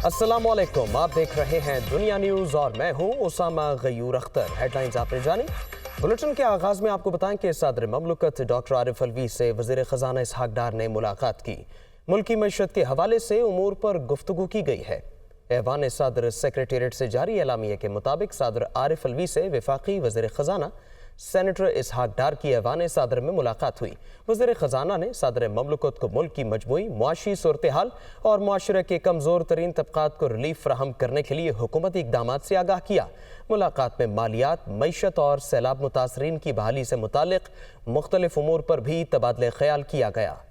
अस्सलामुअलैकुम, आप देख रहे हैं दुनिया न्यूज़ और मैं हूं उसामा गयूर अख्तर। हेडलाइंस आपने जानी। बुलेटिन के आगाज़ में आपको बताएं कि सदर ममलकत डॉक्टर आरिफ अलवी से वज़ीर ख़ज़ाना इसहाक डार ने मुलाकात की। मुल्की मईशत के हवाले से उमूर पर गुफ्तगू की गई है। ऐवान सदर सेक्रेटेरिएट से जारी एलामिया के मुताबिक सदर आरिफ अलवी से वफाकी वज़ीर ख़ज़ाना सेनेटर इसहाक डार की ऐवान सदर में मुलाकात हुई। वज़ीर ख़ज़ाना ने सदर ममलकत को मुल्क की मजमूई मुआशी सूरत हाल और मुआशरे के कमज़ोर तरीन तबक़ात को रिलीफ फराहम करने के लिए हुकूमती इक़दामात से आगाह किया। मुलाकात में मालियात, मईशत और सैलाब मुतासरीन की बहाली से मुतालिक मुख्तलिफ उमूर पर भी तबादले ख्याल किया गया।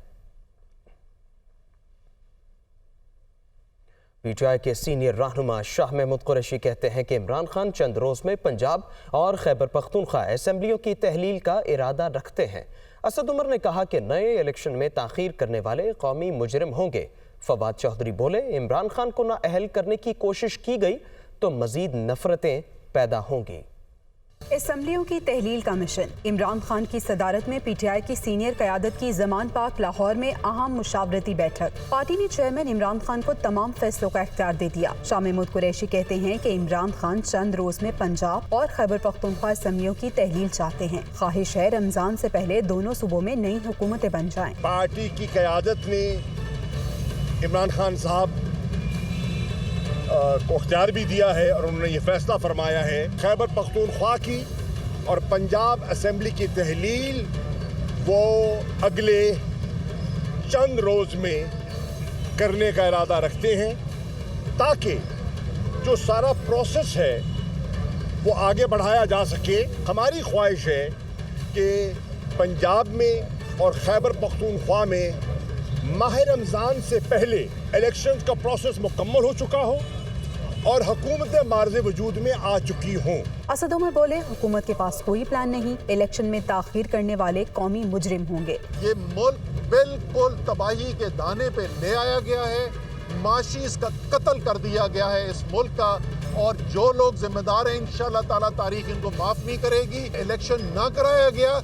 पीटीआई के सीनियर रहनुमा शाह महमूद कुरैशी कहते हैं कि इमरान खान चंद रोज में पंजाब और खैबर पख्तूनख्वा असेंबलियों की तहलील का इरादा रखते हैं। असद उमर ने कहा कि नए इलेक्शन में ताख़ीर करने वाले कौमी मुजरिम होंगे। फवाद चौधरी बोले, इमरान खान को नाअहल करने की कोशिश की गई तो मजीद नफरतें पैदा होंगी। असेंबलियों की तहलील का मिशन। इमरान खान की सदारत में पीटीआई की सीनियर क़यादत की ज़मान पाक लाहौर में अहम मुशावरती बैठक। पार्टी ने चेयरमैन इमरान खान को तमाम फैसलों का इख्तियार दे दिया। शाह महमूद कुरैशी कहते हैं कि इमरान खान चंद रोज में पंजाब और खैबर पख्तूनख्वा असेंबलियों की तहलील चाहते हैं। ख्वाहिश है रमजान से पहले दोनों सूबों में नई हुकूमतें बन जाएं। पार्टी की क़यादत ने इमरान खान साहब को इख्तियार भी दिया है और उन्होंने ये फैसला फरमाया है खैबर पख्तूनख्वा की और पंजाब असेंबली की तहलील वो अगले चंद रोज़ में करने का इरादा रखते हैं, ताकि जो सारा प्रोसेस है वो आगे बढ़ाया जा सके। हमारी ख्वाहिश है कि पंजाब में और खैबर पख्तूनख्वा में माह रमज़ान से पहले इलेक्शंस का प्रोसेस मुकम्मल हो चुका हो और हुकूमतें मार्ज़े वजूद में आ चुकी हों। असद उमर बोले, हुकूमत के पास कोई प्लान नहीं, इलेक्शन में ताख़ीर करने वाले कौमी मुजरिम होंगे। ये मुल्क बिल्कुल तबाही के दाने पे ले आया गया है, माशी इसका कत्ल कर दिया गया है इस मुल्क का, और जो लोग जिम्मेदार हैं इंशाअल्लाह ताला तारीख इनको माफ़ नहीं करेगी। इलेक्शन ना कराया गया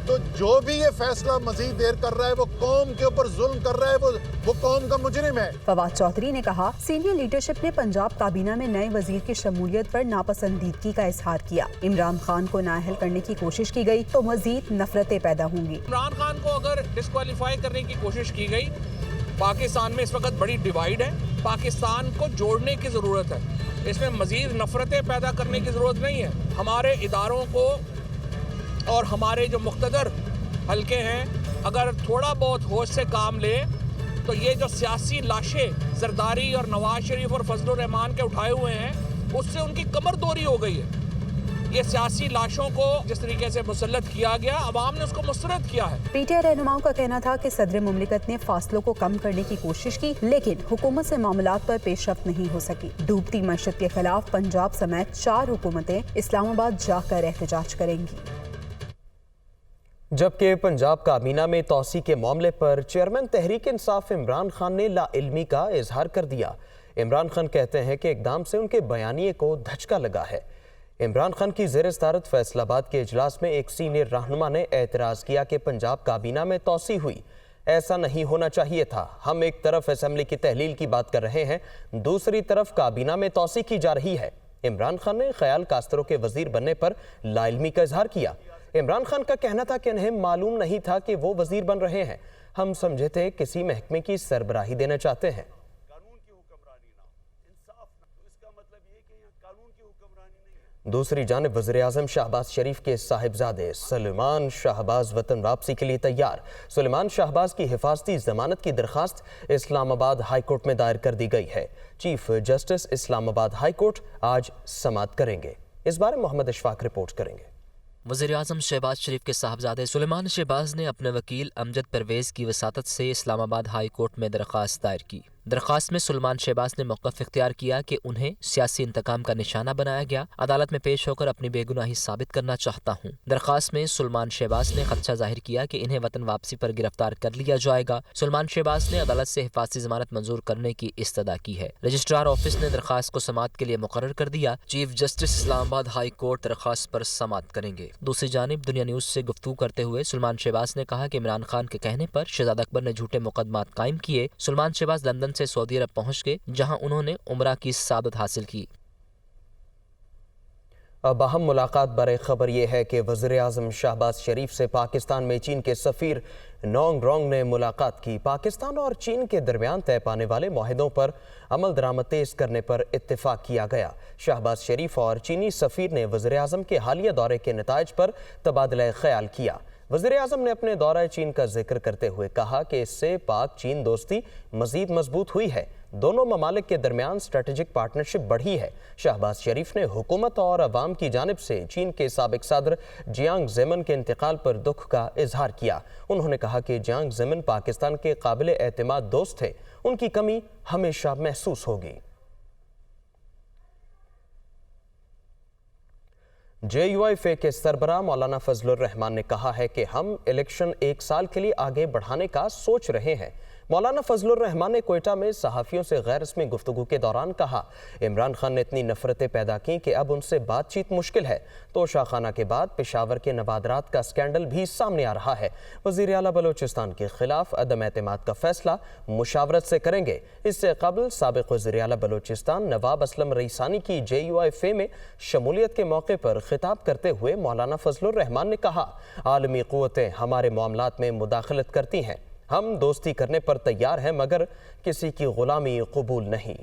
तो जो भी ये फैसला मजीद देर कर रहा है वो कौम के ऊपर जुल्म कर रहा है, वो कौम का मुजरिम है। फवाद चौधरी ने कहा, सीनियर लीडरशिप ने पंजाब काबीना में नए वजीर की शमूलियत पर नापसंदीदगी का इजहार किया। इमरान खान को नाअहल करने की कोशिश की गई तो मजीद नफरतें पैदा होंगी। इमरान खान को अगर डिस्क्वालीफाई करने की कोशिश की गई, पाकिस्तान में इस वक्त बड़ी डिवाइड है, पाकिस्तान को जोड़ने की जरूरत है, इसमें मजीद नफरतें पैदा करने की जरूरत नहीं है। हमारे इदारों को और हमारे जो मुख्तदर हल्के हैं अगर थोड़ा बहुत होश से काम ले तो ये जो सियासी लाशें जरदारी और नवाज शरीफ और फजलुर रहमान के उठाए हुए हैं उससे उनकी कमर दोरी हो गई है। ये सियासी लाशों को जिस तरीके से मुसल्लत किया गया, अवाम ने उसको मुस्तरद किया है। पीटीआई रहनुमाओं का कहना था कि सदर मुमलिकत ने फासलों को कम करने की कोशिश की, लेकिन हुकूमत से मामलात पर पेशरफ्त नहीं हो सकी। डूबती मईशत के खिलाफ पंजाब समेत 4 हुकूमतें इस्लामाबाद जाकर एहतजाज करेंगी। जबकि पंजाब काबीना में तौसी के मामले पर चेयरमैन तहरीक इंसाफ इमरान खान ने लाइल्मी का इजहार कर दिया। इमरान खान कहते हैं कि इकदाम से उनके बयानिए को धचका लगा है। इमरान खान की ज़ेर सदारत फैसलाबाद के इजलास में एक सीनियर रहनुमा ने एतराज़ किया कि पंजाब काबीना में तौसी हुई, ऐसा नहीं होना चाहिए था। हम एक तरफ असेंबली की तहलील की बात कर रहे हैं, दूसरी तरफ काबीना में तौसी की जा रही है। इमरान खान ने ख्याल कास्तरों के वजीर बनने पर लाइल्मी का इजहार किया। इमरान खान का कहना था कि उन्हें मालूम नहीं था कि वो वजीर बन रहे हैं, हम समझे थे किसी महकमे की सरबराही देना चाहते हैं। दूसरी जानिब वज़ीर आज़म शहबाज शरीफ के साहिबजादे सुलेमान शहबाज वतन वापसी के लिए तैयार। सुलेमान शहबाज की हिफाजती जमानत की दरखास्त इस्लामाबाद हाई कोर्ट में दायर कर दी गई है। Chief justice Islamabad high court आज समाअत करेंगे। इस बारे मोहम्मद इशफाक रिपोर्ट करेंगे। वज़ीर आज़म शहबाज शरीफ के साहबजादे सुलेमान शहबाज ने अपने वकील अमजद परवेज़ की वसातत से इस्लामाबाद हाई कोर्ट में दरख्वास्त दायर की। दरख्वास्त में सुलेमान शहबाज ने मौक़िफ़ इख्तियार किया कि उन्हें सियासी इंतकाम का निशाना बनाया गया, अदालत में पेश होकर अपनी बेगुनाही साबित करना चाहता हूँ। दरख्वास्त में सुलेमान शहबाज ने खदशा जाहिर किया कि इन्हें वतन वापसी पर गिरफ्तार कर लिया जाएगा। सुलेमान शहबाज ने अदालत से हिफाजती ज़मानत मंजूर करने की इस्तदा की है। रजिस्ट्रार ऑफिस ने दरख्वास्त को समाअत के लिए मुकर्रर कर दिया। Chief justice Islamabad high court दरख्वास्त पर समाअत करेंगे। दूसरी जानिब दुनिया न्यूज़ से गुफ्तगू करते हुए सुलेमान शहबाज ने कहा कि इमरान खान के कहने पर शहजादा अकबर ने झूठे मुकदमात कायम किए। सुलेमान शहबाज लंदन से सऊदी अरब पहुंच गए, जहां उन्होंने उम्रा की सादत हासिल की। अब अहम मुलाकात बड़े खबर यह है कि वज़ीर-ए-आज़म शहबाज शरीफ से पाकिस्तान में चीन के सफ़ीर नोंग रोंग ने मुलाकात की। पाकिस्तान और चीन के दरमियान तय पाने वाले मुआहदों पर अमल दरामद तेज़ करने पर इत्तेफाक किया गया। शहबाज शरीफ और चीनी सफ़ीर ने वज़ीर-ए-आज़म के हालिया दौरे के नताइज पर तबादला ख्याल किया। वज़ीर-ए-आज़म ने अपने दौरा चीन का जिक्र करते हुए कहा कि इससे पाक चीन दोस्ती मज़ीद मजबूत हुई है, दोनों ममालिक के दरमियान स्ट्रेटेजिक पार्टनरशिप बढ़ी है। शहबाज शरीफ ने हुकूमत और अवाम की जानिब से चीन के साबिक सदर जियांग ज़ेमन के इंतकाल पर दुख का इजहार किया। उन्होंने कहा कि जियांग ज़ेमन पाकिस्तान के काबिल एतमाद दोस्त थे, उनकी कमी हमेशा महसूस होगी। JUIFA के सरबराह मौलाना फजलुर रहमान ने कहा है कि हम इलेक्शन 1 साल के लिए आगे बढ़ाने का सोच रहे हैं। मौलाना फजलुर रहमान ने कोयटा में सहाफ़ियों से गैर रस्मी गुफ्तगू के दौरान कहा, इमरान खान ने इतनी नफरतें पैदा की कि अब उनसे बातचीत मुश्किल है। तो शाखाना के बाद पेशावर के नवादरात का स्कैंडल भी सामने आ रहा है। वज़ीर आला बलोचिस्तान के खिलाफ अदम एतमाद का फैसला मुशावरत से करेंगे। इससे कबल साबिक़ वज़ीर आला बलोचिस्तान नवाब असलम रईसानी की JUIFA में शमूलियत के मौके पर खिताब करते हुए मौलाना फजलुर रहमान ने कहा, आलमी क़ुव्वतें हमारे मामलात में मुदाखलत करती हैं, हम दोस्ती करने पर तैयार हैं मगर किसी की गुलामी कबूल नहीं।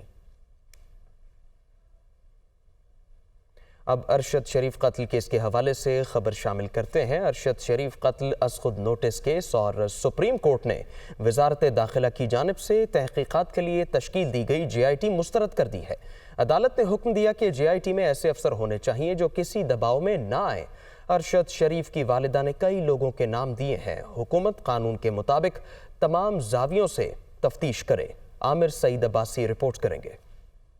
अब अरशद शरीफ कत्ल केस के हवाले से खबर शामिल करते हैं। अरशद शरीफ कत्ल अज़ खुद नोटिस केस और सुप्रीम कोर्ट ने वज़ारत दाखिला की जानिब से तहकीकात के लिए तश्कील दी गई JIT मुस्तरद कर दी है। अदालत ने हुक्म दिया कि JIT में ऐसे अफसर होने चाहिए जो किसी दबाव में ना आए। अरशद शरीफ की वालिदा ने कई लोगों के नाम दिए हैं। हुकूमत कानून के मुताबिक तमाम जावियों से तफ्तीश करे। आमिर सईद अब्बासी रिपोर्ट करेंगे।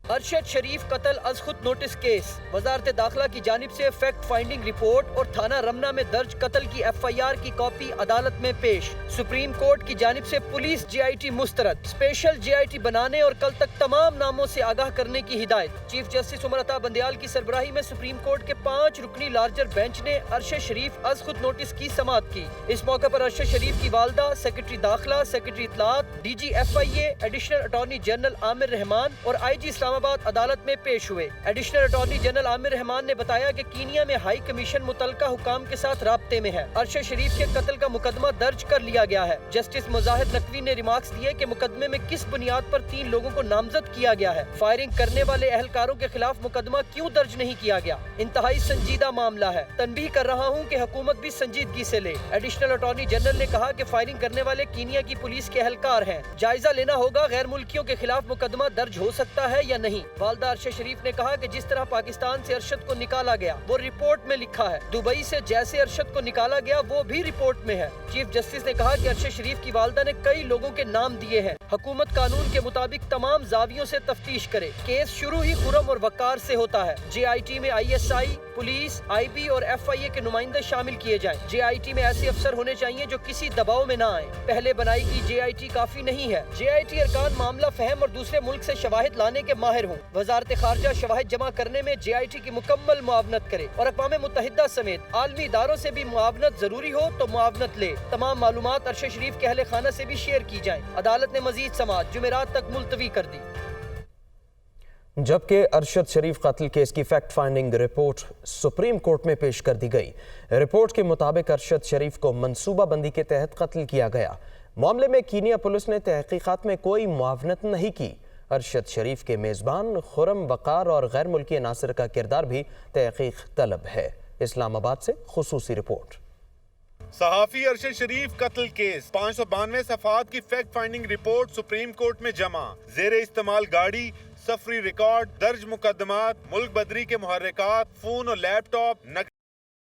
अरशद शरीफ कत्ल अज़ खुद नोटिस केस, वज़ारत दाखिला की जानिब से फैक्ट फाइंडिंग रिपोर्ट और थाना रमना में दर्ज कत्ल की FIR की कॉपी अदालत में पेश। सुप्रीम कोर्ट की जानिब से पुलिस JIT मुस्तरद, स्पेशल JIT बनाने और कल तक तमाम नामों से आगाह करने की हिदायत। चीफ जस्टिस उमर अता बंदयाल की सरबराही में सुप्रीम कोर्ट के 5 रुकनी लार्जर बेंच ने अरशद शरीफ अज़ खुद नोटिस की समाअत की। इस मौके पर अरशद शरीफ की वालदा, सेक्रेटरी दाखिला, सेक्रेटरी इत्तलात, DG FIA, additional attorney general Aamir Rehman और IG इस्लामाबाद अदालत में पेश हुए। Additional attorney general Aamir Rehman ने बताया कि कीनिया में हाई कमीशन मुतलका हुकाम के साथ राब्ते में है। अरशद शरीफ के कत्ल का मुकदमा दर्ज कर लिया गया है। जस्टिस मुजाहिद नकवी ने रिमार्क्स दिए कि मुकदमे में किस बुनियाद पर 3 लोगों को नामजद किया गया है, फायरिंग करने वाले अहलकारों के खिलाफ मुकदमा क्यों दर्ज नहीं किया गया। इंतहाई संजीदा मामला है, तनबीह कर रहा हूँ कि हुकूमत भी संजीदगी से ले। एडिशनल अटॉर्नी जनरल ने कहा कि फायरिंग करने वाले कीनिया की पुलिस के अहलकार हैं, जायजा लेना होगा गैर मुल्कियों के खिलाफ मुकदमा दर्ज हो सकता है या नहीं। वालदा अरशद शरीफ ने कहा कि जिस तरह पाकिस्तान से अरशद को निकाला गया वो रिपोर्ट में लिखा है, दुबई से जैसे अरशद को निकाला गया वो भी रिपोर्ट में है। चीफ जस्टिस ने कहा कि अरशद शरीफ की वालदा ने कई लोगों के नाम दिए हैं। हुकूमत कानून के मुताबिक तमाम जावियों से तफ्तीश करे। केस शुरू ही खुरम और वकार से होता है। JIT में ISI, पुलिस, IB और FIA के नुमाइंदे शामिल किए जाएं। JIT में ऐसे अफसर होने चाहिए जो किसी दबाव में ना आए। पहले बनाई की JIT काफी नहीं है। JIT अरकान मामला फहम और दूसरे मुल्क से शवाहिद लाने के माहिर हों। वजारत खारजा शवाहिद जमा करने में JIT की मुकम्मल मुआवनत करे और अक़वाम मुत्तहिदा समेत आलमी इदारों से भी मुआवनत जरूरी हो तो मुआवनत ले। तमाम मालूमात अरशद शरीफ के अहले खाना से भी शेयर की जाएं। अदालत ने मजीद समाअत जुमेरात तक मुलतवी कर दी। जबकि अरशद शरीफ कत्ल केस की fact finding report supreme court में पेश कर दी गई। रिपोर्ट के मुताबिक अरशद शरीफ को मंसूबा बंदी के तहत कत्ल किया गया। मामले में कीनिया पुलिस ने तहकीकात में कोई मुआवनत नहीं की। अरशद शरीफ के मेज़बान खुरम वकार और गैर मुल्की अनासर का किरदार भी तहकीक तलब है। इस्लामाबाद से खुसूसी रिपोर्ट। सहाफ़ी अरशद शरीफ कत्ल केस 592 सफ़ात की fact finding report supreme court में जमा। ज़ेरे इस्तेमाल गाड़ी, सफरी रिकॉर्ड, दर्ज मुकदमात, मुल्क बदरी के मुहर्रिकात, फोन और लैपटॉप,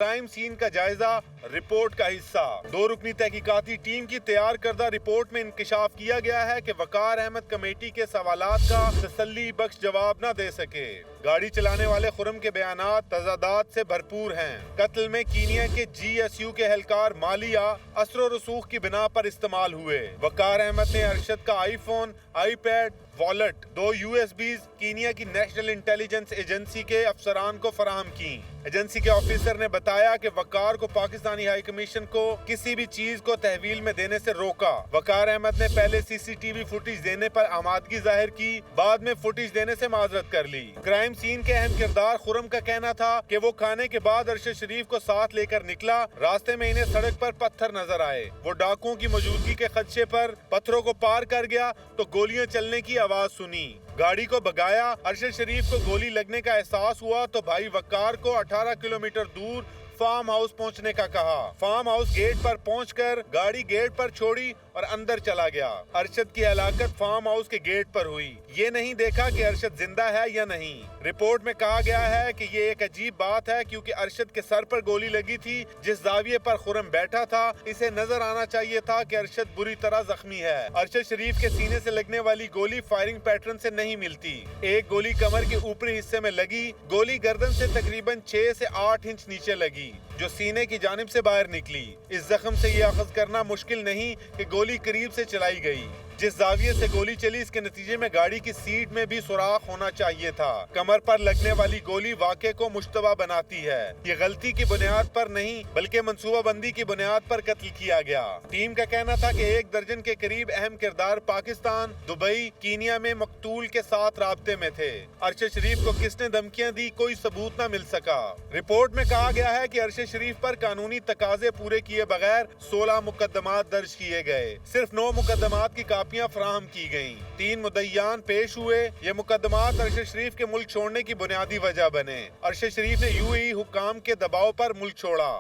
क्राइम सीन का जायजा रिपोर्ट का हिस्सा। 2 रुकनी तहकीकाती टीम की तैयार करदा रिपोर्ट में इंकिशाफ किया गया है कि वकार अहमद कमेटी के सवालात का तसल्ली बख्श जवाब न दे सके। گاڑی چلانے والے خرم کے بیانات تضادات سے بھرپور ہیں۔ قتل میں کینیا کے GSU کے اہلکار مالیہ اثر و رسوخ کی بنا پر استعمال ہوئے۔ وقار احمد نے ارشد کا iPhone, iPad, wallet, 2 USBs Kenya کی نیشنل انٹیلیجنس ایجنسی کے افسران کو فراہم کی۔ ایجنسی کے آفیسر نے بتایا کہ وقار کو پاکستانی ہائی کمیشن کو کسی بھی چیز کو تحویل میں دینے سے روکا۔ وقار احمد نے پہلے CCTV فوٹیج دینے پر آمادگی ظاہر کی، بعد میں فوٹیج دینے سے معذرت کر لی۔ کرائم سین کے اہم کردار خرم کا کہنا تھا کہ وہ کھانے کے بعد ارشد شریف کو ساتھ لے کر نکلا۔ راستے میں انہیں سڑک پر پتھر نظر آئے۔ وہ ڈاکوؤں کی موجودگی کے خدشے پر پتھروں کو پار کر گیا تو گولیاں چلنے کی آواز سنی۔ گاڑی کو بھگایا۔ ارشد شریف کو گولی لگنے کا احساس ہوا تو بھائی وقار کو 18 کلومیٹر دور فارم ہاؤس پہنچنے کا کہا۔ فارم ہاؤس گیٹ پر پہنچ کر گاڑی گیٹ پر چھوڑی اور اندر چلا گیا۔ ارشد کی ہلاکت فارم ہاؤس کے گیٹ پر ہوئی۔ یہ نہیں دیکھا کہ ارشد زندہ ہے یا نہیں۔ رپورٹ میں کہا گیا ہے کہ یہ ایک عجیب بات ہے کیونکہ ارشد کے سر پر گولی لگی تھی جس زاویے پر خرم بیٹھا تھا۔ اسے نظر آنا چاہیے تھا کہ ارشد بری طرح زخمی ہے۔ ارشد شریف کے سینے سے لگنے والی گولی فائرنگ پیٹرن سے نہیں ملتی۔ ایک گولی کمر کے اوپری حصے میں لگی، گولی گردن سے تقریباً 6 سے 8 انچ نیچے لگی جو سینے کی جانب سے باہر نکلی۔ اس زخم سے یہ اخذ کرنا مشکل نہیں کہ گولی قریب سے چلائی گئی۔ جس زاویے سے گولی چلی اس کے نتیجے میں گاڑی کی سیٹ میں بھی سوراخ ہونا چاہیے تھا۔ کمر پر لگنے والی گولی واقعے کو مشتبہ بناتی ہے۔ یہ غلطی کی بنیاد پر نہیں بلکہ منصوبہ بندی کی بنیاد پر قتل کیا گیا۔ ٹیم کا کہنا تھا کہ 1 درجن کے قریب اہم کردار پاکستان، دبئی، کینیا میں مقتول کے ساتھ رابطے میں تھے۔ ارشد شریف کو کس نے دھمکیاں دی کوئی ثبوت نہ مل سکا۔ رپورٹ میں کہا گیا ہے کہ ارشد شریف پر قانونی تقاضے پورے کیے بغیر 16 مقدمات درج کیے گئے۔ صرف 9 مقدمات کی کاپیاں فراہم کی گئیں۔ 3 مدعیان پیش ہوئے۔ یہ مقدمات ارشد شریف کے ملک چھوڑنے کی بنیادی وجہ بنے۔ ارشد شریف نے UAE حکام کے دباؤ پر ملک چھوڑا۔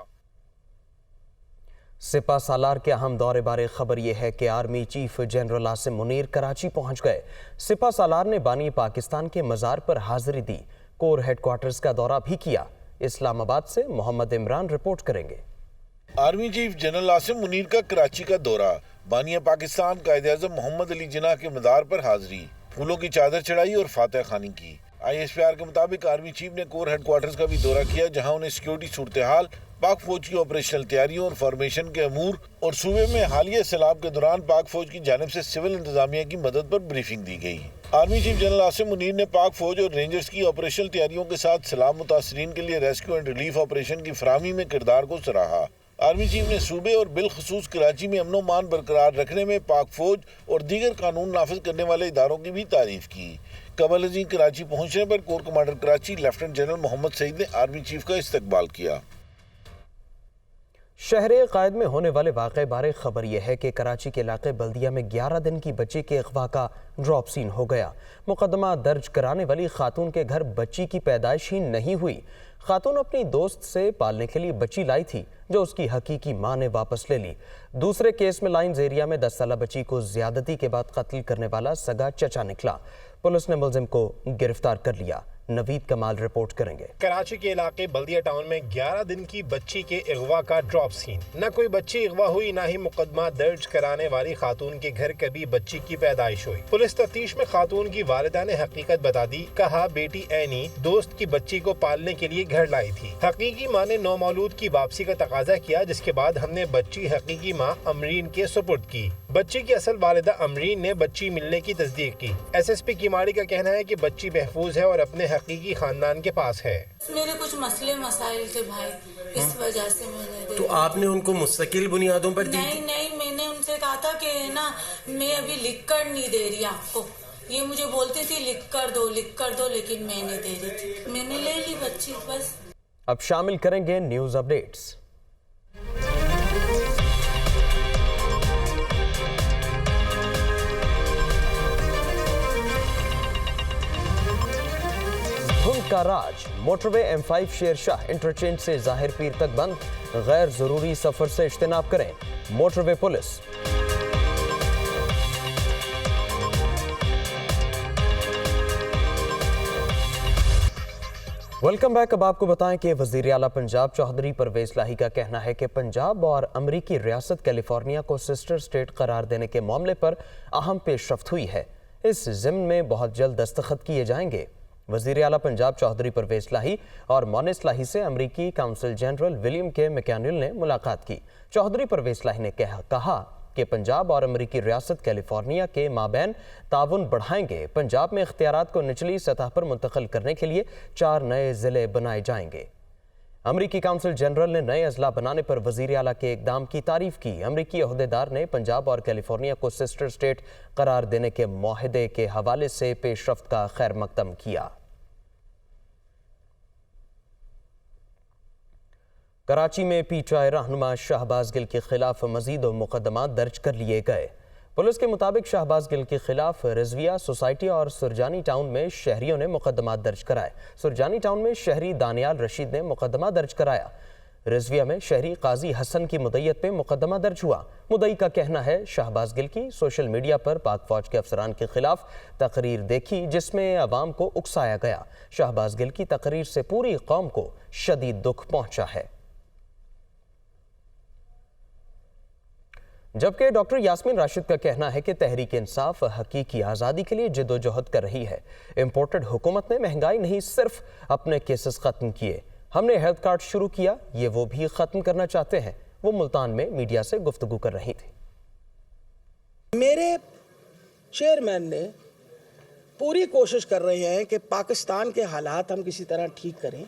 سپہ سالار کے اہم دورے بارے خبر یہ ہے کہ army chief general Asim Munir Karachi پہنچ گئے۔ سپہ سالار نے بانی پاکستان کے مزار پر حاضری دی، کور ہیڈ کوارٹرز کا دورہ بھی کیا۔ اسلام آباد سے محمد عمران رپورٹ کریں گے۔ Army chief general Asim Munir کا کراچی کا دورہ، بانیہ پاکستان قائد اعظم محمد علی جناح کے مزار پر حاضری، پھولوں کی چادر چڑھائی اور فاتح خوانی کی۔ ISPR کے مطابق آرمی چیف نے کور ہیڈ کوارٹرز کا بھی دورہ کیا جہاں انہیں سیکیورٹی صورتحال، پاک فوج کی آپریشنل تیاریوں اور فارمیشن کے امور اور صوبے میں حالیہ سیلاب کے دوران پاک فوج کی جانب سے سول انتظامیہ کی مدد پر بریفنگ دی گئی۔ Army chief general Asim Munir نے پاک فوج اور رینجرز کی آپریشنل تیاریوں کے ساتھ سیلاب متاثرین کے لیے ریسکیو اینڈ ریلیف آپریشن کی فراہمی میں کردار کو سراہا۔ آرمی چیف نے صوبے اور بالخصوص کراچی میں امن و امان برقرار رکھنے میں پاک فوج اور دیگر قانون نافذ کرنے والے اداروں کی بھی تعریف کی۔ قبل ازیں کراچی پہنچنے پر corps commander Karachi lieutenant general Muhammad Saeed نے آرمی چیف کا استقبال کیا۔ شہر قائد میں ہونے والے واقعے بارے خبر یہ ہے کہ کراچی کے علاقے بلدیہ میں 11 دن کی بچی کے اغوا کا ڈراپ سین ہو گیا۔ مقدمہ درج کرانے والی خاتون کے گھر بچی کی پیدائش ہی نہیں ہوئی۔ خاتون اپنی دوست سے پالنے کے لیے بچی لائی تھی جو اس کی حقیقی ماں نے واپس لے لی۔ دوسرے کیس میں لائنز ایریا میں 10 سالہ بچی کو زیادتی کے بعد قتل کرنے والا سگا چچا نکلا۔ پولیس نے ملزم کو گرفتار کر لیا۔ نوید کمال رپورٹ کریں گے۔ کراچی کے علاقے بلدیہ ٹاؤن میں 11 دن کی بچی کے اغوا کا ڈراپ سین۔ نہ کوئی بچی اغوا ہوئی نہ ہی مقدمہ درج کرانے والی خاتون کے گھر کبھی بچی کی پیدائش ہوئی۔ پولیس تفتیش میں خاتون کی والدہ نے حقیقت بتا دی۔ کہا بیٹی اینی دوست کی بچی کو پالنے کے لیے گھر لائی تھی۔ حقیقی ماں نے نومولود کی واپسی کا تقاضا کیا جس کے بعد ہم نے بچی حقیقی ماں امرین کے سپرد کی۔ بچی کی اصل والدہ امرین نے بچی ملنے کی تصدیق کی۔ SSP کیماڑی کا کہنا ہے کہ بچی محفوظ ہے اور اپنے حقیقی خاندان کے پاس ہے۔ میرے کچھ مسئلے مسائل تھے بھائی، اس وجہ سے میں نے تو آپ نے ان کو مستقل بنیادوں پر دی؟ نہیں، میں نے ان سے کہا تھا کہ نا میں ابھی لکھ کر نہیں دے رہی آپ کو، یہ مجھے بولتی تھی لکھ کر دو لیکن میں نہیں دے رہی تھی، میں نے لے لی بچی بس۔ اب شامل کریں گے نیوز اپڈیٹس۔ دھند کا راج، موٹر وے M5 شیر شاہ انٹرچینج سے ظاہر پیر تک بند، غیر ضروری سفر سے اجتناب کریں، موٹر وے پولیس۔ Welcome back. اب آپ کو بتائیں کہ وزیر اعلیٰ پنجاب چودھری پرویز لاہی کا کہنا ہے کہ پنجاب اور امریکی ریاست کیلیفورنیا کو سسٹر سٹیٹ قرار دینے کے معاملے پر اہم پیش رفت ہوئی ہے۔ اس ضمن میں بہت جلد دستخط کیے جائیں گے۔ वज़ीर आला पंजाब चौधरी परवेज़ लाही और मोनिस लाही से अमरीकी काउंसिल जनरल विलियम के मैकेनियल ने मुलाकात की। चौधरी परवेज़ लाही ने कहा कि पंजाब और अमरीकी रियासत कैलिफोर्निया के माबैन ताउन बढ़ाएंगे। पंजाब में इख्तियारात को निचली सतह पर मुंतकिल करने के लिए 4 नए ज़िले बनाए जाएंगे। अमरीकी काउंसिल जनरल ने नए अजला बनाने पर वज़ीर आला के इक़दाम की तारीफ की। अमरीकी अहदेदार ने पंजाब और कैलिफोर्निया को सिस्टर स्टेट करार देने के मुआहदे के हवाले से पेशरफ्त का खैर मकदम किया। कराची में पीटीआई रहनुमा शहबाज गिल के खिलाफ मजीद मुकदमात दर्ज कर लिए गए। पुलिस के मुताबिक शहबाज गिल के खिलाफ रिजविया सोसाइटी और सुरजानी टाउन में शहरियों ने मुकदमा दर्ज कराए। सुरजानी टाउन में शहरी दानियाल रशीद ने मुकदमा दर्ज कराया। रिजविया में शहरी काजी हसन की मुद्दत पे मुकदमा दर्ज हुआ। मुद्दई का कहना है शहबाज गिल की सोशल मीडिया पर पाक फौज के अफसरान के खिलाफ तकरीर देखी जिसमें अवाम को उकसाया गया। शहबाज गिल की तकरीर से पूरी कौम को शदीद दुख पहुंचा है। जबकि डॉक्टर यास्मीन राशिद का कहना है कि तहरीक इंसाफ हकीकी आज़ादी के लिए जिद्दोजहद कर रही है। इम्पोर्टेड हुकूमत ने महंगाई नहीं सिर्फ अपने केसेस ख़त्म किए, हमने हेल्थ कार्ड शुरू किया, ये वो भी ख़त्म करना चाहते हैं। वो मुल्तान में मीडिया से गुफ्तगू कर रही थी। मेरे चेयरमैन ने पूरी कोशिश कर रहे हैं कि पाकिस्तान के हालात हम किसी तरह ठीक करें।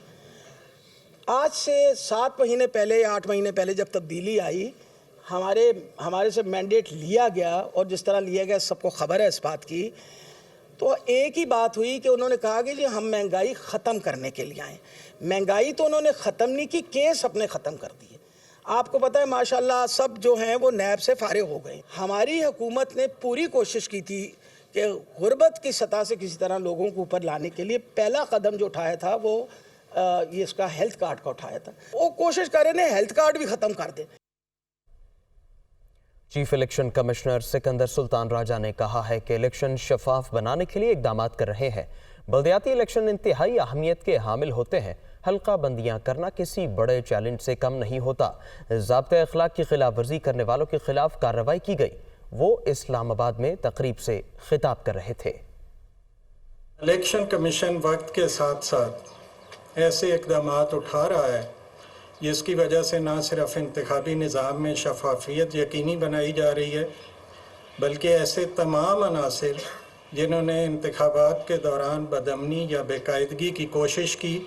आज से 7 महीने पहले या 8 महीने पहले जब तब्दीली आई, हमारे से मैंडेट लिया गया और जिस तरह लिया गया सबको खबर है इस बात की, तो एक ही बात हुई कि उन्होंने कहा कि जी हम महंगाई ख़त्म करने के लिए आए। महंगाई तो उन्होंने ख़त्म नहीं की, केस अपने ख़त्म कर दिए। आपको पता है माशाल्लाह सब जो हैं वो नैब से फारिग हो गए। हमारी हुकूमत ने पूरी कोशिश की थी कि गुर्बत की सतह से किसी तरह लोगों को ऊपर लाने के लिए पहला कदम जो उठाया था वो ये इसका हेल्थ कार्ड का उठाया था। वो कोशिश कर रहे हैं हेल्थ कार्ड भी ख़त्म कर दें। Chief election commissioner Sikandar Sultan Raja ने कहा है कि इलेक्शन शफाफ बनाने के लिए इकदाम कर रहे हैं। बल्दियाती इलेक्शन इंतहाई अहमियत के हामिल होते हैं। हल्का बंदियाँ करना किसी बड़े चैलेंज से कम नहीं होता। ज़ाब्ते अखलाक की खिलाफ वर्जी करने वालों के खिलाफ कार्रवाई की गई। वो इस्लामाबाद में तकरीब से खिताब कर रहे थे। इलेक्शन कमीशन वक्त के साथ साथ ऐसे इकदाम उठा रहा है जिसकी वजह से ना सिर्फ इंतखाबी निज़ाम में शफाफियत यकीनी बनाई जा रही है, बल्कि ऐसे तमाम अनासिर जिन्होंने इंतखाबात के दौरान बदअमनी या बेकायदगी की कोशिश की,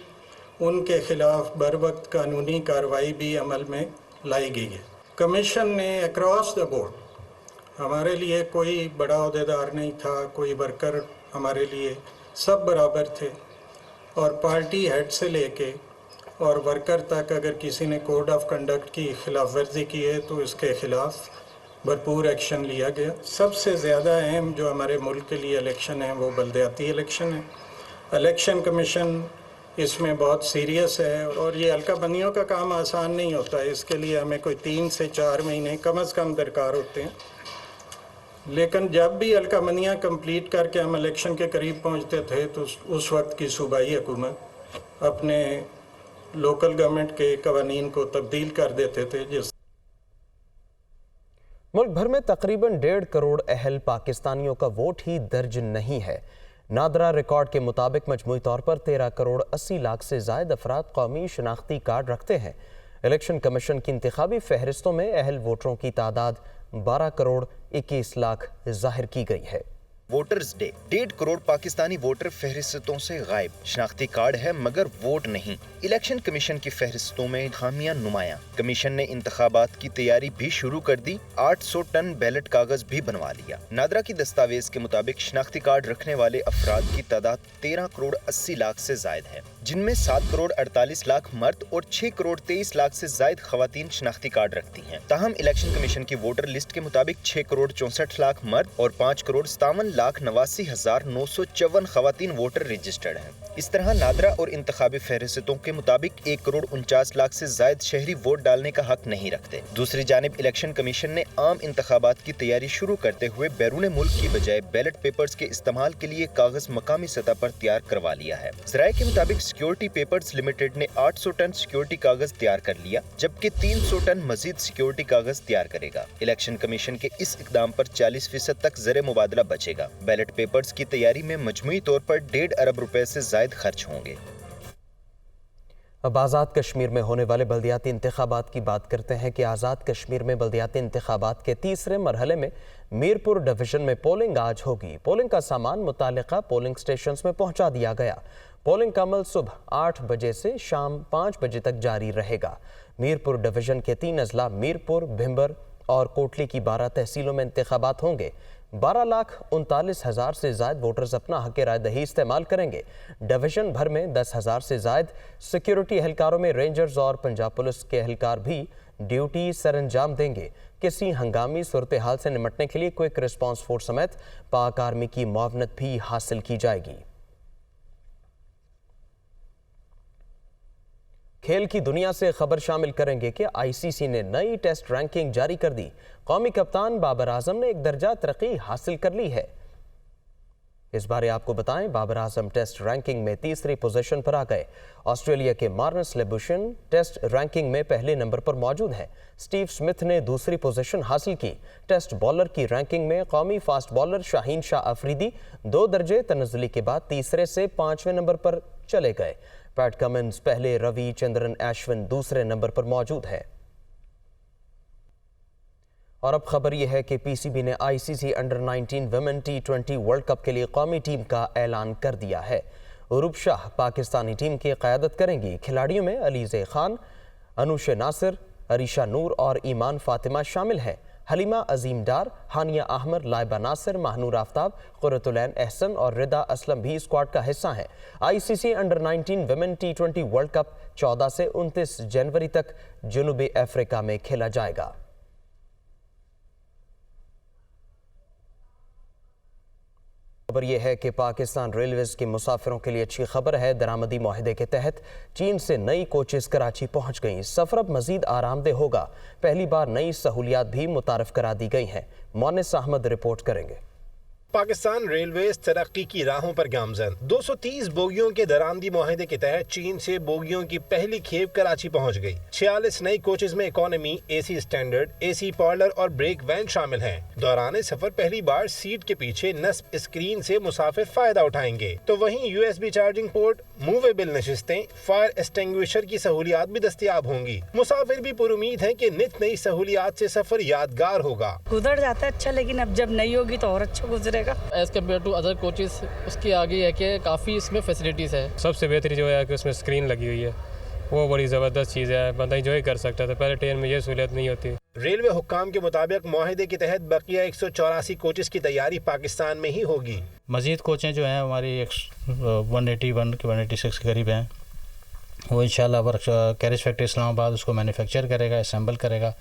उनके खिलाफ बर वक्त कानूनी कार्रवाई भी अमल में लाई गई है। कमीशन ने अक्रॉस द बोर्ड, हमारे लिए कोई बड़ा अहदेदार नहीं था, कोई वर्कर हमारे लिए सब बराबर थे, और पार्टी हेड से लेके और वर्कर तक अगर किसी ने कोड ऑफ कंडक्ट की खिलाफ वर्जी की है तो इसके खिलाफ भरपूर एक्शन लिया गया। सबसे ज़्यादा अहम जो हमारे मुल्क के लिए इलेक्शन है वो बल्दियाती इलेक्शन है। इलेक्शन कमीशन इसमें बहुत सीरियस है और ये हल्का बंदियों का काम आसान नहीं होता है। इसके लिए हमें कोई 3 से 4 महीने कम अज़ कम दरकार होते हैं। लेकिन जब भी हल्का बंदियाँ कंप्लीट करके हम इलेक्शन के करीब पहुँचते थे तो उस वक्त की सूबाई हुकूमत अपने लोकल गवर्नमेंट के कवानीन को तब्दील कर देते थे। जिस मुल्क भर में तकरीबन 1.5 करोड़ अहल पाकिस्तानियों का वोट ही दर्ज नहीं है। नादरा रिकॉर्ड के मुताबिक मजमूई तौर पर 13 करोड़ 80 लाख से ज़ायद अफराद कौमी शनाख्ती कार्ड रखते हैं। इलेक्शन कमीशन की इंतखाबी फहरिस्तों में अहल वोटरों की तादाद 12 करोड़ 21 लाख जाहिर की गई है। Voters day, 1.5 crore Pakistani voter फहरिस्तों से गायब। शनाख्ती कार्ड है मगर वोट नहीं। इलेक्शन कमीशन की फहरिस्तों में खामियां नुमायां। कमीशन ने इंतखाबात की तैयारी भी शुरू कर दी। 800 टन बैलेट कागज भी बनवा लिया। नादरा की दस्तावेज के मुताबिक शनाख्ती कार्ड रखने वाले अफराद की तादाद 13 करोड़ 80 लाख से जायद है, जिनमें 7 करोड़ 48 लाख मर्द और 6 करोड़ 23 लाख से जायद खवातीन शनाख्ती कार्ड रखती हैं। ताहम इलेक्शन कमीशन की वोटर लिस्ट के मुताबिक 6 करोड़ 64 लाख मर्द और 5 करोड़ 57,89,954 खवातीन वोटर रजिस्टर्ड हैं। इस तरह नादरा और इंतखाबी फहरिस्तों के मुताबिक 1 करोड़ 49 लाख से जायद शहरी वोट डालने का हक नहीं रखते। दूसरी जानिब इलेक्शन कमीशन ने आम इंतखाबात की तैयारी शुरू करते हुए बैरून मुल्क की बजाय बैलेट पेपर्स के इस्तेमाल के लिए कागज मकामी सतह पर तैयार करवा लिया है। ज़राए के मुताबिक सिक्योरिटी पेपर्स लिमिटेड ने 800 टन सिक्योरिटी कागज तैयार कर लिया, जबकि 300 टन मजीद सिक्योरिटी कागज तैयार करेगा। इलेक्शन कमीशन के इस इकदाम पर 40% तक ज़र मुबादला बचेगा। बैलेट पेपर्स की तैयारी में मजमूई तौर पर 1.5 अरब रुपए से زائد خرچ ہوں گے۔ اب آزاد کشمیر میں ہونے والے بلدیاتی انتخابات کی بات کرتے ہیں کہ آزاد کشمیر میں بلدیاتی انتخابات کے تیسرے مرحلے میں میرپور ڈویژن میں پولنگ آج ہوگی۔ پولنگ کا سامان متعلقہ پولنگ سٹیشنز میں پہنچا دیا گیا۔ پولنگ کا عمل صبح 8 بجے سے شام 5 بجے تک جاری رہے گا۔ میرپور ڈویژن کے 3 اضلاع میرپور، بھمبر اور کوٹلی کی 12 تحصیلوں میں انتخابات ہوں گے۔ 12,39,000 سے زائد ووٹرز اپنا حق رائے دہی استعمال کریں گے۔ ڈویژن بھر میں 10,000 سے زائد سیکیورٹی اہلکاروں میں رینجرز اور پنجاب پولیس کے اہلکار بھی ڈیوٹی سر انجام دیں گے۔ کسی ہنگامی صورتحال سے نمٹنے کے لیے کوئک ریسپانس فورس سمیت پاک آرمی کی معاونت بھی حاصل کی جائے گی۔ کھیل کی دنیا سے خبر شامل کریں گے کہ آئی سی سی نے نئی ٹیسٹ رینکنگ جاری کر دی۔ قومی کپتان بابر اعظم نے ایک درجہ ترقی حاصل کر لی ہے۔ اس بارے آپ کو بتائیں، بابر اعظم ٹیسٹ رینکنگ میں تیسری پوزیشن پر آ گئے۔ آسٹریلیا کے مارنس لیبوشن ٹیسٹ رینکنگ میں پہلے نمبر پر موجود ہیں۔ سٹیو سمتھ نے دوسری پوزیشن حاصل کی۔ ٹیسٹ بالر کی رینکنگ میں قومی فاسٹ بالر شاہین شاہ افریدی 2 درجے تنزلی کے بعد تیسرے سے 5ویں نمبر پر چلے گئے۔ پیٹ کمنز پہلے، روی چندرن ایشون دوسرے نمبر پر موجود ہے۔ اور اب خبر یہ ہے کہ پی سی بی نے I C C under 19 women T20 world cup کے لیے قومی ٹیم کا اعلان کر دیا ہے۔ عروب شاہ پاکستانی ٹیم کی قیادت کریں گی۔ کھلاڑیوں میں علیزہ خان، انوش ناصر، عریشہ نور اور ایمان فاطمہ شامل ہیں۔ حلیمہ عظیم ڈار، ہانیہ احمر، لائبہ ناصر، ماہنور آفتاب، قرۃ العین احسن اور ردا اسلم بھی اسکواڈ کا حصہ ہیں۔ I C C under 19 women T20 world cup 14 سے 29 جنوری تک جنوبی افریقہ میں کھیلا جائے گا۔ خبر یہ ہے کہ پاکستان ریلویز کے مسافروں کے لیے اچھی خبر ہے۔ درآمدی معاہدے کے تحت چین سے نئی کوچز کراچی پہنچ گئیں۔ سفر اب مزید آرام دہ ہوگا۔ پہلی بار نئی سہولیات بھی متعارف کرا دی گئی ہیں۔ مونس احمد رپورٹ کریں گے۔ پاکستان ریلویز ترقی کی راہوں پر گامزن۔ 230 بوگیوں کے درآمدی معاہدے کے تحت چین سے بوگیوں کی پہلی کھیپ کراچی پہنچ گئی۔ 46 نئی کوچز میں اکانومی، اے سی اسٹینڈرڈ، اے سی پارلر اور بریک وین شامل ہیں۔ دوران سفر پہلی بار سیٹ کے پیچھے نصب اسکرین سے مسافر فائدہ اٹھائیں گے، تو وہیں USB چارجنگ پورٹ، موویبل نشستیں، فائر ایکسٹنگوشر کی سہولیات بھی دستیاب ہوں گی۔ مسافر بھی پر امید ہیں کہ نت نئی سہولیات سے سفر یادگار ہوگا۔ گزر جاتا ہے اچھا، لیکن اب جب نئی ہوگی تو اور اچھا گزرے گا۔ As compare to other coaches اس کی آگے ہے کہ کافی اس میں فیسلٹیز ہے۔ سب سے بہتری جو ہے کہ اس میں اسکرین لگی ہوئی ہے، وہ بڑی زبردست چیز ہے، بندہ انجوائے کر سکتا تھا۔ پہلے ٹرین میں یہ سہولیت نہیں ہوتی۔ ریلوے حکام کے مطابق معاہدے کے تحت بقیہ 184 کوچز کی تیاری پاکستان میں ہی ہوگی۔ مزید کوچیں جو ہیں ہماری 181 کے 186 کے قریب ہیں، وہ انشاءاللہ ورک کیریج فیکٹری اسلام آباد اس کو مینوفیکچر کرے گا، اسمبل کرے گا۔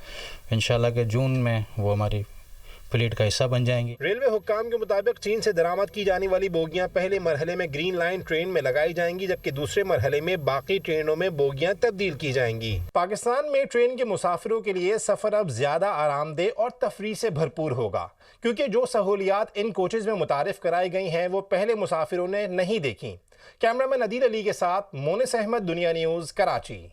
انشاءاللہ کہ جون میں وہ ہماری فلیٹ کا حصہ بن جائیں گی۔ ریلوے حکام کے مطابق چین سے درآمد کی جانے والی بوگیاں پہلے مرحلے میں گرین لائن ٹرین میں لگائی جائیں گی، جبکہ دوسرے مرحلے میں باقی ٹرینوں میں بوگیاں تبدیل کی جائیں گی۔ پاکستان میں ٹرین کے مسافروں کے لیے سفر اب زیادہ آرام دہ اور تفریح سے بھرپور ہوگا، کیونکہ جو سہولیات ان کوچز میں متعارف کرائی گئی ہیں وہ پہلے مسافروں نے نہیں دیکھی۔ کیمرامین عدیل علی کے ساتھ مونس احمد، دنیا نیوز، کراچی۔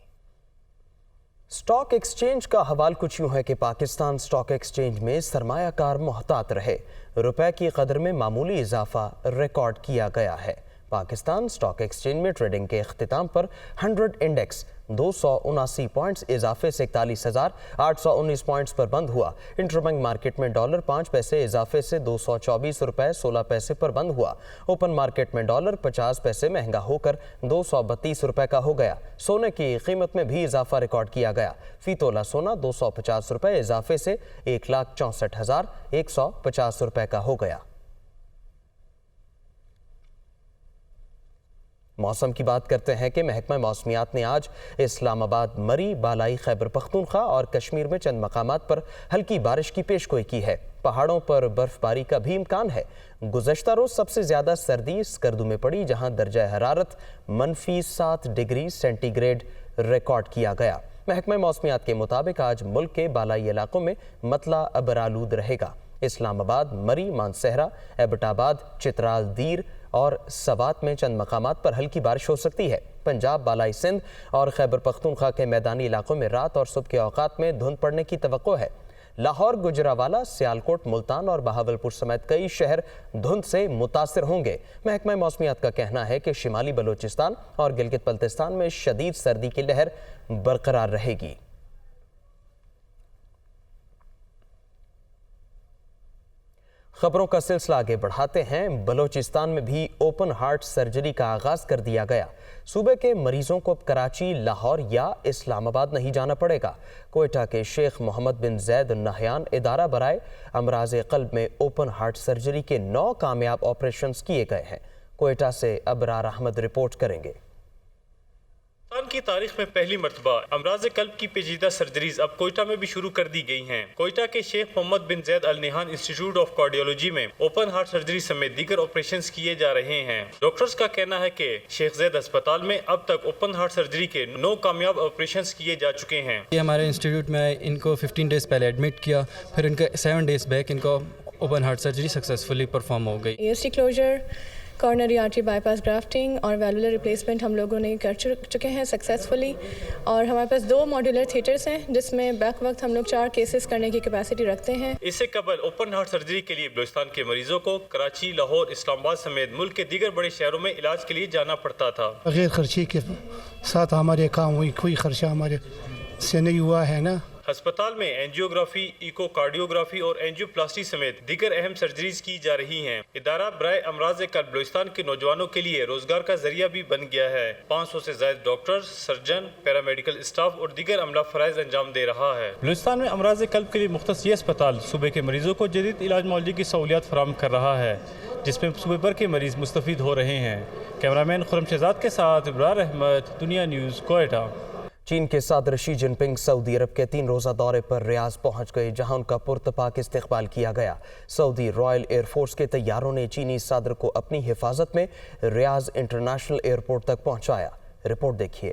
سٹاک ایکسچینج کا حوال کچھ یوں ہے کہ پاکستان سٹاک ایکسچینج میں سرمایہ کار محتاط رہے۔ روپے کی قدر میں معمولی اضافہ ریکارڈ کیا گیا ہے۔ پاکستان سٹاک ایکسچینج میں ٹریڈنگ کے اختتام پر 100 انڈیکس 279 پوائنٹس اضافے سے 41,819 پوائنٹس پر بند ہوا۔ انٹربینک مارکیٹ میں ڈالر 5 پیسے اضافے سے 224 روپے 16 پیسے پر بند ہوا۔ اوپن مارکیٹ میں ڈالر 50 پیسے مہنگا ہو کر 232 روپے کا ہو گیا۔ سونے کی قیمت میں بھی اضافہ ریکارڈ کیا گیا۔ فی تولہ سونا 250 روپے اضافے سے 1,64,150 روپے کا ہو گیا۔ موسم کی بات کرتے ہیں کہ محکمہ موسمیات نے آج اسلام آباد، مری، بالائی خیبر پختونخوا اور کشمیر میں چند مقامات پر ہلکی بارش کی پیشگوئی کی ہے۔ پہاڑوں پر برف باری کا بھی امکان ہے۔ گزشتہ روز سب سے زیادہ سردی اسکردو میں پڑی، جہاں درجہ حرارت -7 ڈگری سینٹی گریڈ ریکارڈ کیا گیا۔ محکمہ موسمیات کے مطابق آج ملک کے بالائی علاقوں میں مطلع ابرآلود رہے گا۔ اسلام آباد، مری، مانسہرہ، ایبٹ آباد، چترال، دیر اور سوات میں چند مقامات پر ہلکی بارش ہو سکتی ہے۔ پنجاب، بالائی سندھ اور خیبر پختونخوا کے میدانی علاقوں میں رات اور صبح کے اوقات میں دھند پڑنے کی توقع ہے۔ لاہور، گجرانوالہ، سیالکوٹ، ملتان اور بہاولپور سمیت کئی شہر دھند سے متاثر ہوں گے۔ محکمہ موسمیات کا کہنا ہے کہ شمالی بلوچستان اور گلگت بلتستان میں شدید سردی کی لہر برقرار رہے گی۔ خبروں کا سلسلہ آگے بڑھاتے ہیں۔ بلوچستان میں بھی اوپن ہارٹ سرجری کا آغاز کر دیا گیا۔ صوبے کے مریضوں کو کراچی، لاہور یا اسلام آباد نہیں جانا پڑے گا۔ کوئٹہ کے Sheikh Muhammad bin Zayed Al Nahyan ادارہ برائے امراض قلب میں اوپن ہارٹ سرجری کے 9 کامیاب آپریشنز کیے گئے ہیں۔ کوئٹہ سے ابرار احمد رپورٹ کریں گے۔ پاکستان کی تاریخ میں پہلی مرتبہ امراض قلب کی پیچیدہ سرجریز اب کوئٹہ میں بھی شروع کر دی گئی ہیں۔ کوئٹہ کے Sheikh Muhammad bin Zayed Al Nahyan institute of cardiology میں اوپن ہارٹ سرجری سمیت دیگر آپریشنز کیے جا رہے ہیں۔ ڈاکٹرز کا کہنا ہے کہ شیخ زید ہسپتال میں اب تک اوپن ہارٹ سرجری کے 9 کامیاب آپریشنز کیے جا چکے ہیں۔ یہ ہمارے انسٹیٹیوٹ میں ان کو 15 ڈیز پہلے ایڈمٹ کیا، پھر ان کا 7 ڈیز بیک ان کو open heart surgery successfully perform ہو گئی۔ AST closure, coronary artery bypass grafting اور ویلولر ریپلیسمنٹ ہم لوگوں نے کر چکے ہیں سکسیسفلی، اور ہمارے پاس 2 ماڈیولر تھیٹرز ہیں جس میں بیک وقت ہم لوگ 4 کیسز کرنے کی کیپیسٹی رکھتے ہیں۔ اس سے قبل اوپن ہارٹ سرجری کے لیے بلوچستان کے مریضوں کو کراچی، لاہور، اسلام آباد سمیت ملک کے دیگر بڑے شہروں میں علاج کے لیے جانا پڑتا تھا۔ بغیر خرچے کے ساتھ ہمارے کام ہوئی، کوئی خرچہ ہمارے سے نہیں ہوا ہے نا۔ ہسپتال میں اینجیوگرافی، ایکو کارڈیوگرافی اور اینجیو پلاسٹی سمیت دیگر اہم سرجریز کی جا رہی ہیں۔ ادارہ برائے امراض قلب بلوچستان کے نوجوانوں کے لیے روزگار کا ذریعہ بھی بن گیا ہے۔ 500 سے زائد ڈاکٹرز، سرجن، پیرامیڈیکل اسٹاف اور دیگر عملہ فرائض انجام دے رہا ہے۔ بلوچستان میں امراض قلب کے لیے مختص یہ اسپتال صوبے کے مریضوں کو جدید علاج معالجے کی سہولیات فراہم کر رہا ہے، جس میں صوبے بھر کے مریض مستفید ہو رہے ہیں۔ کیمرامین خرم شہزاد کے ساتھ ابرار احمد، دنیا نیوز، کوئٹہ۔ چین کے صدر شی جن پنگ سعودی عرب کے 3 روزہ دورے پر ریاض پہنچ گئے، جہاں ان کا پرتپاک استقبال کیا گیا۔ سعودی رائل ایئر فورس کے طیاروں نے چینی صدر کو اپنی حفاظت میں ریاض انٹرنیشنل ایئرپورٹ تک پہنچایا۔ رپورٹ دیکھیے۔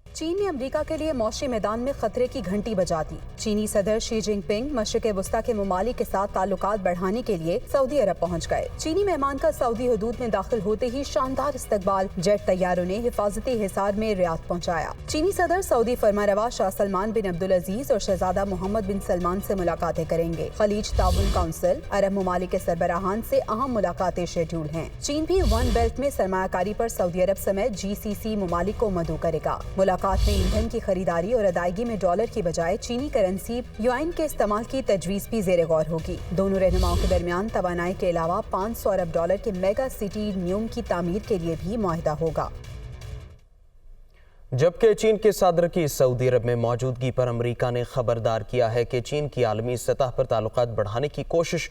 چین نے امریکہ کے لیے معاشی میدان میں خطرے کی گھنٹی بجا دی۔ چینی صدر شی جن پنگ مشرق وسطیٰ کے ممالک کے ساتھ تعلقات بڑھانے کے لیے سعودی عرب پہنچ گئے۔ چینی مہمان کا سعودی حدود میں داخل ہوتے ہی شاندار استقبال، جیٹ طیاروں نے حفاظتی حصار میں ریاض پہنچایا۔ چینی صدر سعودی فرمانروا شاہ سلمان بن عبدالعزیز اور شہزادہ محمد بن سلمان سے ملاقاتیں کریں گے۔ خلیج تعاون کونسل، عرب ممالک کے سربراہان سے اہم ملاقاتیں شیڈول ہیں۔ چین بھی ون بیلٹ میں سرمایہ کاری پر سعودی عرب سمیت GCC ممالک کو مدعو کرے گا۔ ملاقات میں ایندھن کی خریداری اور ادائیگی میں ڈالر کی بجائے چینی کرنسی یوان کے استعمال کی تجویز بھی زیر غور ہوگی۔ دونوں رہنماؤں کے درمیان توانائی کے علاوہ 500 ارب ڈالر کے میگا سٹی نیوم کی تعمیر کے لیے بھی معاہدہ ہوگا۔ جبکہ چین کے صدر کی سعودی عرب میں موجودگی پر امریکہ نے خبردار کیا ہے کہ چین کی عالمی سطح پر تعلقات بڑھانے کی کوشش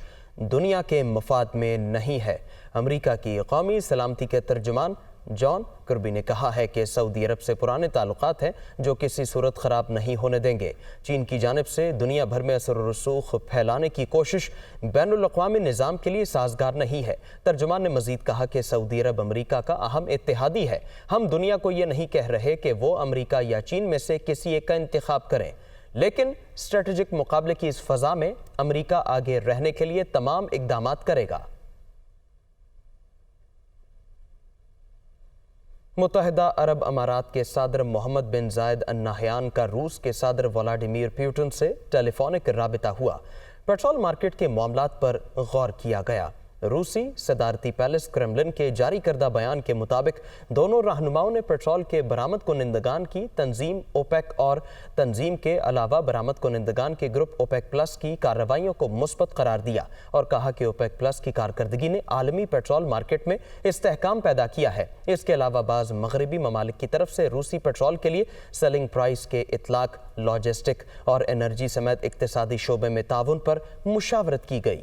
دنیا کے مفاد میں نہیں ہے۔ امریکہ کی قومی سلامتی کے ترجمان جان کربی نے کہا ہے کہ سعودی عرب سے پرانے تعلقات ہیں جو کسی صورت خراب نہیں ہونے دیں گے۔ چین کی جانب سے دنیا بھر میں اثر و رسوخ پھیلانے کی کوشش بین الاقوامی نظام کے لیے سازگار نہیں ہے۔ ترجمان نے مزید کہا کہ سعودی عرب امریکہ کا اہم اتحادی ہے۔ ہم دنیا کو یہ نہیں کہہ رہے کہ وہ امریکہ یا چین میں سے کسی ایک کا انتخاب کریں، لیکن اسٹریٹجک مقابلے کی اس فضا میں امریکہ آگے رہنے کے لیے تمام اقدامات کرے گا۔ متحدہ عرب امارات کے صدر محمد بن زائد النہیان کا روس کے صدر ولادیمیر پیوٹن سے ٹیلی فونک رابطہ ہوا۔ پیٹرول مارکیٹ کے معاملات پر غور کیا گیا۔ روسی صدارتی پیلس کرملن کے جاری کردہ بیان کے مطابق دونوں رہنماؤں نے پیٹرول کے برآمد کنندگان کی تنظیم اوپیک اور تنظیم کے علاوہ برآمد کنندگان کے گروپ اوپیک پلس کی کارروائیوں کو مثبت قرار دیا اور کہا کہ اوپیک پلس کی کارکردگی نے عالمی پیٹرول مارکیٹ میں استحکام پیدا کیا ہے۔ اس کے علاوہ بعض مغربی ممالک کی طرف سے روسی پیٹرول کے لیے سیلنگ پرائس کے اطلاق، لاجسٹک اور انرجی سمیت اقتصادی شعبے میں تعاون پر مشاورت کی گئی۔